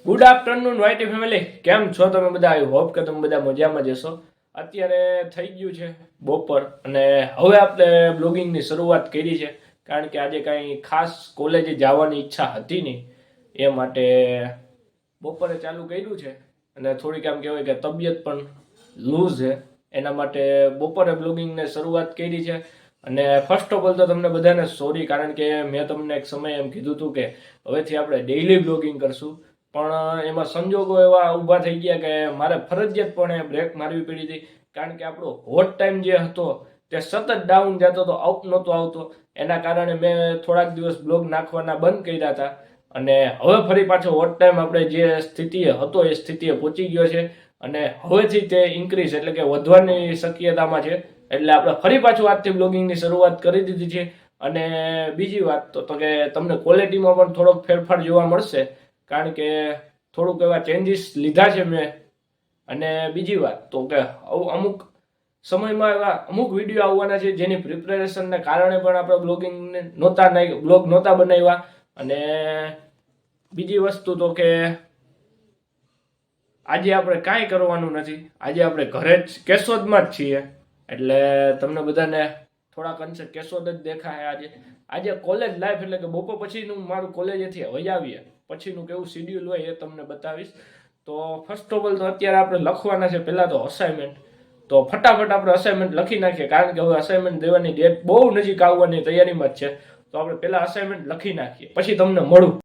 Good afternoon YT family, કેમ છો તમે બધા? આઈ હોપ કે તમે બધા મજામાં જશો. અત્યારે થઈ ગયું છે બપોર અને હવે આપણે બ્લોગિંગની શરૂઆત કરી છે, કારણ કે આજે કાંઈ ખાસ કોલેજે જવાની ઈચ્છા હતી નહીં, એ માટે બપોરે ચાલુ કર્યું છે. અને થોડીક આમ કહેવાય કે તબિયત પણ લૂઝ છે, એના માટે બપોરે બ્લોગિંગને શરૂઆત કરી છે. અને ફર્સ્ટ ઓફ ઓલ તો તમને બધાને સોરી, કારણ કે મેં તમને એક સમય એમ કીધું હતું કે હવેથી આપણે ડેઇલી બ્લોગિંગ કરશું, પણ એમાં સંજોગો એવા ઊભા થઈ ગયા કે મારે ફરજિયાતપણે બ્રેક મારવી પડી હતી, કારણ કે આપણો હોટ ટાઈમ જે હતો તે સતત ડાઉન જતો હતો, અપ નહોતો આવતો. એના કારણે મેં થોડાક દિવસ બ્લોગ નાખવાના બંધ કર્યા હતા અને હવે ફરી પાછો હોટ ટાઈમ આપણે જે સ્થિતિએ હતો એ સ્થિતિએ પહોંચી ગયો છે અને હવેથી તે ઇન્ક્રીઝ એટલે કે વધવાની શક્યતામાં છે. એટલે આપણે ફરી પાછું આજથી બ્લોગિંગની શરૂઆત કરી દીધી છે. અને બીજી વાત તો કે તમને ક્વોલિટીમાં પણ થોડોક ફેરફાર જોવા મળશે, કારણ કે થોડુંક એવા ચેન્જીસ લીધા છે મેં. અને બીજી વાત તો કે અમુક સમયમાં એવા અમુક વિડીયો આવવાના છે જેની પ્રિપેરેશનને કારણે પણ આપણે બ્લોગ નહોતા બનાવ્યા. અને બીજી વસ્તુ તો કે આજે આપણે કાંઈ કરવાનું નથી, આજે આપણે ઘરે જ કેશોદમાં જ છીએ, એટલે તમને બધાને થોડાક અંશે કેશોદ જ દેખાય. આજે કોલેજ લાઈફ એટલે કે બપોર પછીનું મારું કોલેજેથી વહી આવીએ પછીનું કેવું શિડ્યુલ હોય એ તમને બતાવીશ. તો ફર્સ્ટ ઓફ ઓલ તો અત્યારે આપણે લખવાના છે પહેલાં તો અસાઇનમેન્ટ. તો ફટાફટ આપણે અસાઇનમેન્ટ લખી નાખીએ, કારણ કે હવે અસાઇનમેન્ટ દેવાની ડેટ બહુ નજીક આવવાની તૈયારીમાં જ છે. તો આપણે પહેલાં અસાઇનમેન્ટ લખી નાખીએ, પછી તમને મળું.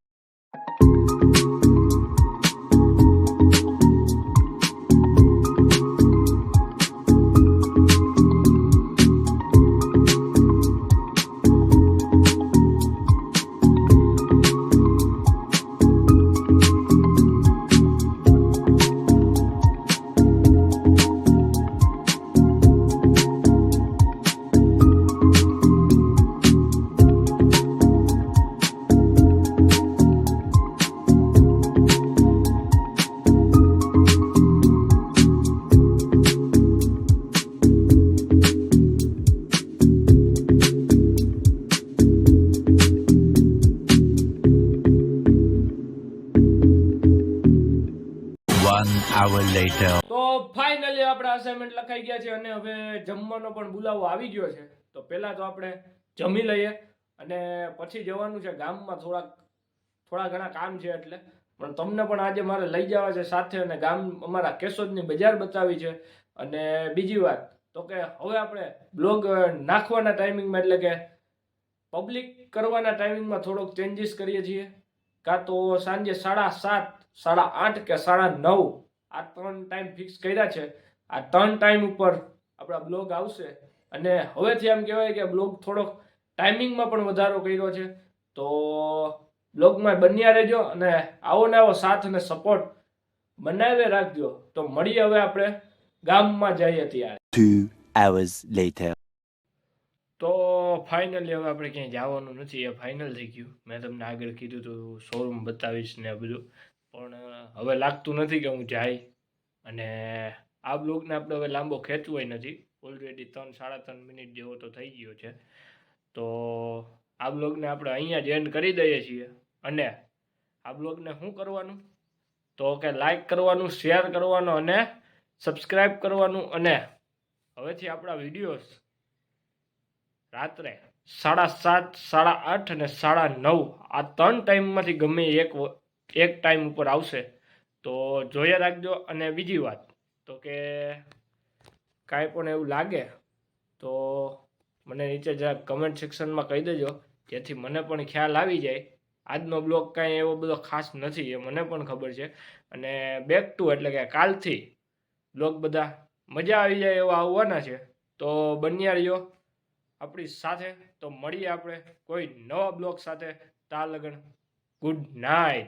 તો ફાઇનલી આપણા અસાઇનમેન્ટ લખાઈ ગયા છે અને હવે જમવાનો પણ બોલાવો આવી ગયો છે. તો પહેલા તો આપણે જમી લઈએ અને પછી જવાનું છે ગામમાં. થોડા ઘણા કામ છે એટલે, પણ તમને પણ આજે મારે લઈ જવા છે સાથે, અને અમારા કેશોદની બજાર બતાવી છે. અને બીજી વાત તો કે હવે આપણે બ્લોગ નાખવાના ટાઈમિંગમાં એટલે કે પબ્લિક કરવાના ટાઈમિંગમાં થોડોક ચેન્જીસ કરીએ છીએ. કાં તો સાંજે 7:30, 8:30 કે 9:30 આ 3 ટાઈમ ફિક્સ કર્યા છે. આ 3 ટાઈમ ઉપર આપણા બ્લોગ આવશે. અને હવેથી એમ કહેવાય કે બ્લોગ થોડોક ટાઈમિંગમાં પણ વધારો કર્યો છે. તો બ્લોગમાં બન્યા રહેજો અને આવો ને આવો સાથ અને સપોર્ટ બનાવી રાખજો. તો મળીએ હવે આપણે ગામમાં જઈએ ત્યારે. 2 hours later. તો ફાઇનલી હવે આપણે ક્યાંય જવાનું નથી, એ ફાઇનલ થઈ ગયું. મેં તમને આગળ કીધું હતું શોરૂમ બતાવીશ ને બધું, પણ હવે લાગતું નથી કે હું જાય. અને આ બ્લોગને આપણે હવે લાંબો ખેંચવો નથી, ઓલરેડી 3-3.5 મિનિટ જેવો તો થઈ ગયો છે. તો આ બ્લોગને આપણે અહીંયા જ એન્ડ કરી દઈએ છીએ. અને આ બ્લોગને શું કરવાનું તો કે લાઈક કરવાનું, શેર કરવાનું અને સબસ્ક્રાઈબ કરવાનું. અને હવેથી આપણા વિડીયોઝ રાત્રે 7:30, 8:30 અને 9:30 આ 3 ટાઈમમાંથી ગમે એક ટાઈમ ઉપર આવશે. તો જોયા રાખજો. અને બીજી વાત તો કે કાંઈ પણ એવું લાગે તો મને નીચે જરા કમેન્ટ સેક્શનમાં કહી દેજો, જેથી મને પણ ખ્યાલ આવી જાય. આજનો બ્લોગ કાંઈ એવો બધો ખાસ નથી, એ મને પણ ખબર છે. અને બેક ટુ એટલે કે કાલથી બ્લોગ બધા મજા આવી જાય એવા આવવાના છે. તો બન્યા રહ્યો આપણી સાથે. તો મળીએ આપણે કોઈ નવા બ્લોગ સાથે. તા લગન ગુડ નાઇટ.